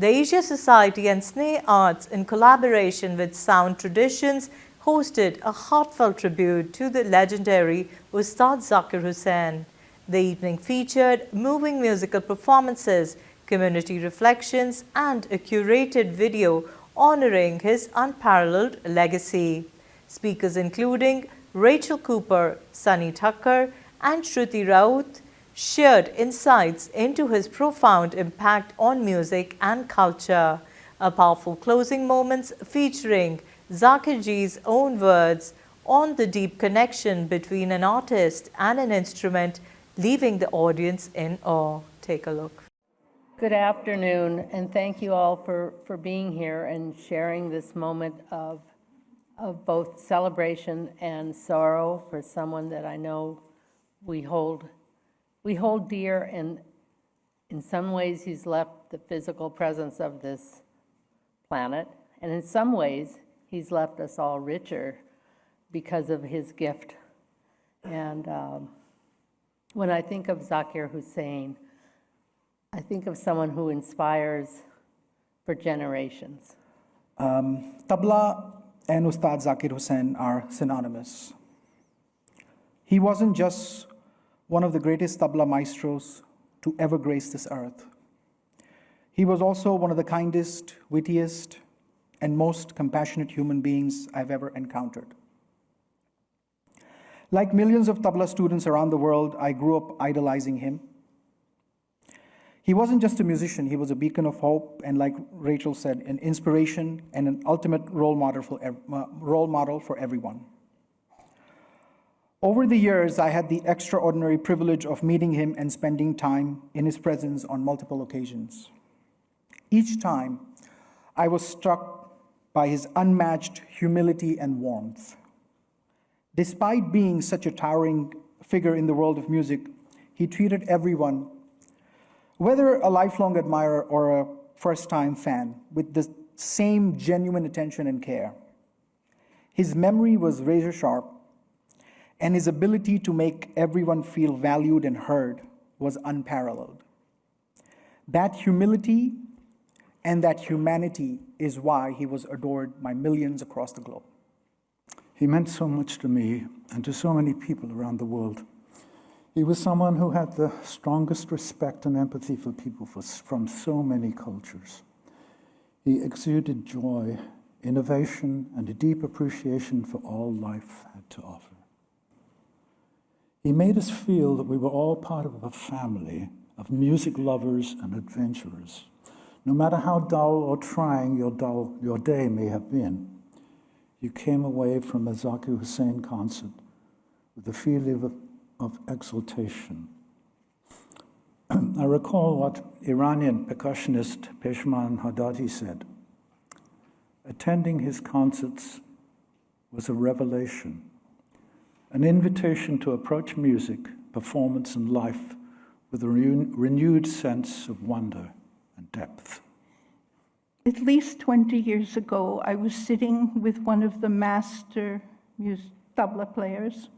The Asia Society and Sneh Arts, in collaboration with Sound Traditions, hosted a heartfelt tribute to the legendary Ustad Zakir Hussain. The evening featured moving musical performances, community reflections, and a curated video honoring his unparalleled legacy. Speakers including Rachel Cooper, Sunny Thakkar, and Shruti Rawoot shared insights into his profound impact on music and culture. A powerful closing moments featuring Zakir ji's own words on the deep connection between an artist and an instrument, leaving the audience in awe. Take a look. Good afternoon, and thank you all for being here and sharing this moment of both celebration and sorrow for someone that I know we hold dear, and in some ways he's left the physical presence of this planet, and in some ways he's left us all richer because of his gift. And when I think of Zakir Hussain, I think of someone who inspires for generations. Tabla and Ustad Zakir Hussain are synonymous. He wasn't just one of the greatest tabla maestros to ever grace this earth. He was also one of the kindest, wittiest, and most compassionate human beings I've ever encountered. Like millions of tabla students around the world, I grew up idolizing him. He wasn't just a musician, he was a beacon of hope, and like Rachel said, an inspiration and an ultimate role model for everyone. Over the years, I had the extraordinary privilege of meeting him and spending time in his presence on multiple occasions. Each time, I was struck by his unmatched humility and warmth. Despite being such a towering figure in the world of music, he treated everyone, whether a lifelong admirer or a first-time fan, with the same genuine attention and care. His memory was razor-sharp, and his ability to make everyone feel valued and heard was unparalleled. That humility and that humanity is why he was adored by millions across the globe. He meant so much to me and to so many people around the world. He was someone who had the strongest respect and empathy for people from so many cultures. He exuded joy, innovation, and a deep appreciation for all life had to offer. He made us feel that we were all part of a family of music lovers and adventurers. No matter how dull or trying your day may have been, you came away from a Zakir Hussain concert with a feeling of exultation. I recall what Iranian percussionist Peshman Haddadi said. Attending his concerts was a revelation, an invitation to approach music, performance, and life with a renewed sense of wonder and depth. At least 20 years ago, I was sitting with one of the master tabla players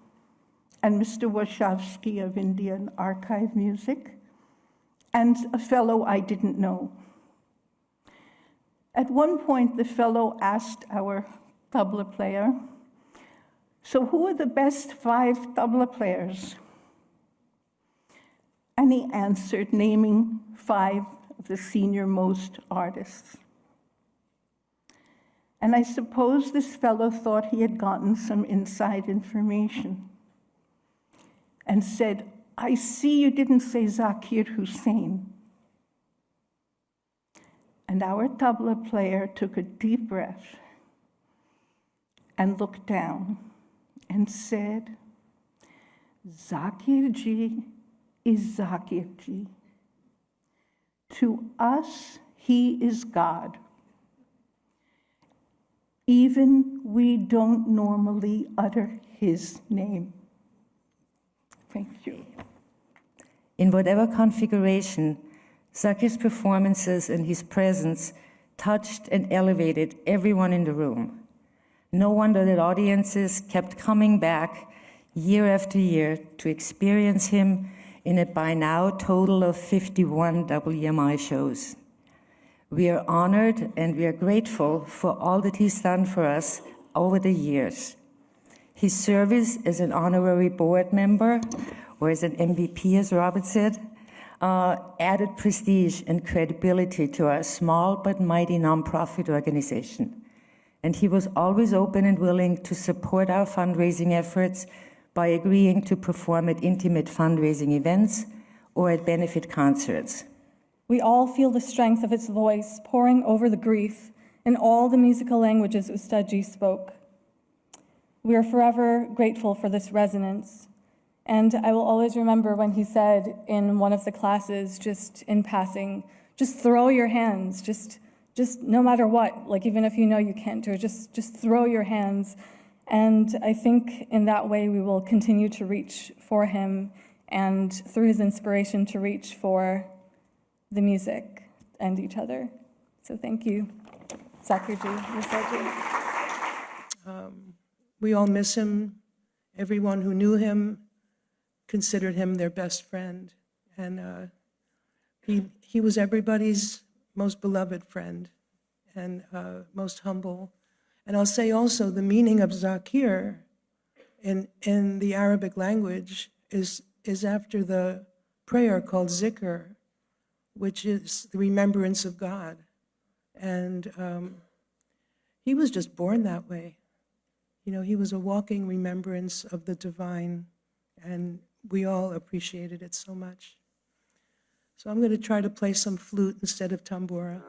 and Mr. Warshawski of Indian Archive Music, and a fellow I didn't know. At one point, the fellow asked our tabla player, "So who are the best 5 tabla players?" And he answered, naming 5 of the senior-most artists. And I suppose this fellow thought he had gotten some inside information and said, "I see you didn't say Zakir Hussain." And our tabla player took a deep breath and looked down and said, "Zakir ji is Zakir ji. To us, he is God. Even we don't normally utter his name." Thank you. In whatever configuration, Zakir's performances and his presence touched and elevated everyone in the room. No wonder that audiences kept coming back year after year to experience him in a by now total of 51 WMI shows. We are honored and we are grateful for all that he's done for us over the years. His service as an honorary board member, or as an MVP, as Robert said, added prestige and credibility to our small but mighty nonprofit organization. And he was always open and willing to support our fundraising efforts by agreeing to perform at intimate fundraising events or at benefit concerts. We all feel the strength of its voice pouring over the grief in all the musical languages Ustad Ji spoke. We are forever grateful for this resonance. And I will always remember when he said in one of the classes, just in passing, just throw your hands, just no matter what, like even if you know you can't, or just throw your hands. And I think in that way we will continue to reach for him and through his inspiration to reach for the music and each other. So thank you, Zakir Ji, Ustad Ji. We all miss him. Everyone who knew him considered him their best friend. And he was everybody's most beloved friend and most humble. And I'll say also the meaning of Zakir in the Arabic language is after the prayer called zikr, which is the remembrance of God. And he was just born that way. You know, he was a walking remembrance of the divine, and we all appreciated it so much. So I'm going to try to play some flute instead of tambura.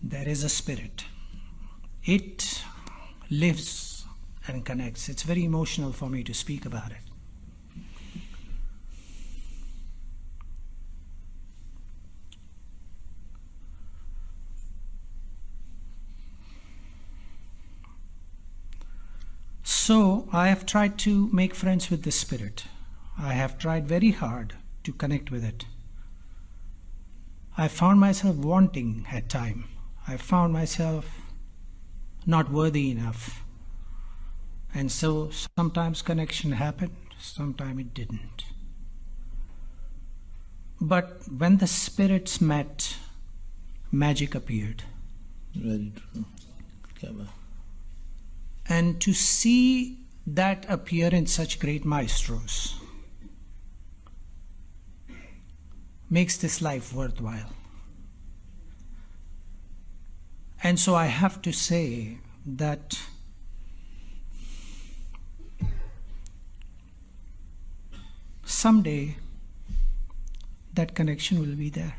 There is a spirit. It lives and connects. It's very emotional for me to speak about it. So I have tried to make friends with the Spirit. I have tried very hard to connect with it. I found myself wanting at times. I found myself not worthy enough. And so sometimes connection happened, sometimes it didn't. But when the spirits met, magic appeared. Very true. Kya And to see that appear in such great maestros makes this life worthwhile. And so I have to say that someday that connection will be there.